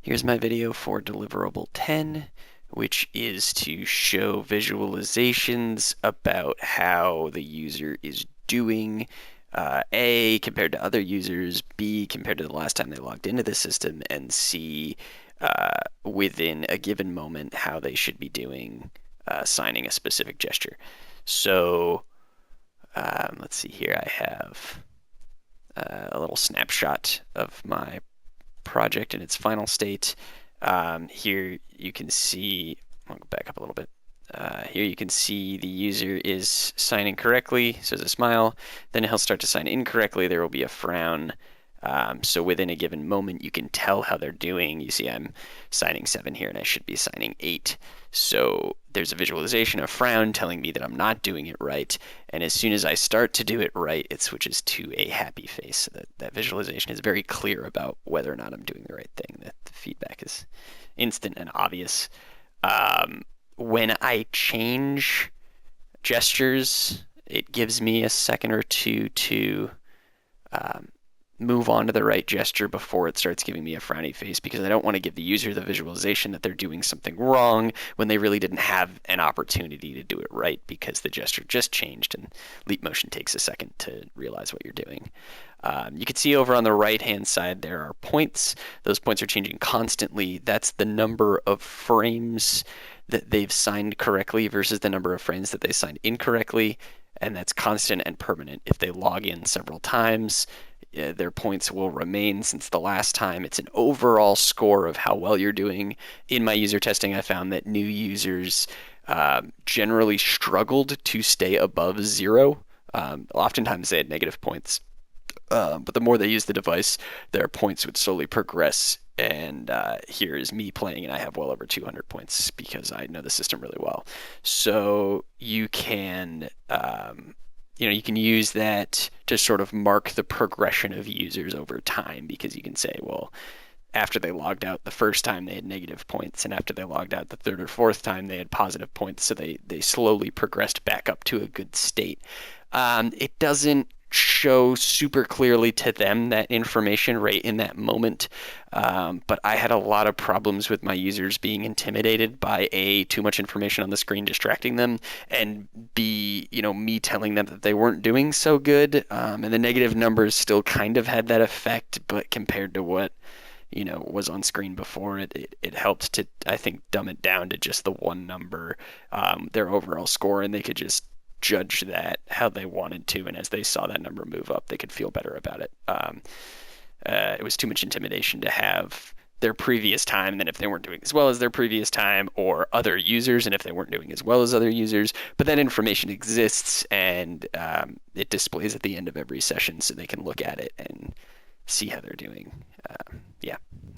Here's my video for deliverable 10, which is to show visualizations about how the user is doing, A, compared to other users, B, compared to the last time they logged into the system, and C, within a given moment, how they should be doing signing a specific gesture. So let's see here. I have a little snapshot of my project in its final state. Here you can see, I'll go back up a little bit. Here you can see the user is signing correctly, so there's a smile. Then he'll start to sign incorrectly. There will be a frown. So within a given moment, you can tell how they're doing. You see I'm signing 7 here, and I should be signing 8. So there's a visualization, a frown telling me that I'm not doing it right. And as soon as I start to do it right, it switches to a happy face. So that visualization is very clear about whether or not I'm doing the right thing. The feedback is instant and obvious. When I change gestures, it gives me a second or two to move on to the right gesture before it starts giving me a frowny face, because I don't want to give the user the visualization that they're doing something wrong when they really didn't have an opportunity to do it right because the gesture just changed, and leap motion takes a second to realize what you're doing. You can see over on the right hand side there are points. Those points are changing constantly. That's the number of frames that they've signed correctly versus the number of frames that they signed incorrectly, and that's constant and permanent. If they log in several times, their points will remain since the last time. It's an overall score of how well you're doing. In my user testing, I found that new users generally struggled to stay above 0. Oftentimes they had negative points. But the more they used the device, their points would slowly progress. And here's me playing, and I have well over 200 points because I know the system really well. So you can you can use that to sort of mark the progression of users over time, because you can say, well, after they logged out the first time, they had negative points, and after they logged out the third or fourth time, they had positive points. So they slowly progressed back up to a good state. It doesn't show super clearly to them that information right in that moment, but I had a lot of problems with my users being intimidated by too much information on the screen distracting them, and B, me telling them that they weren't doing so good, and the negative numbers still kind of had that effect, but compared to what was on screen before, it helped to, I think, dumb it down to just the one number, their overall score, and they could just judge that how they wanted to, and as they saw that number move up, they could feel better about it. It was too much intimidation to have their previous time, and then if they weren't doing as well as their previous time, or other users, and if they weren't doing as well as other users. But that information exists, and it displays at the end of every session, so they can look at it and see how they're doing.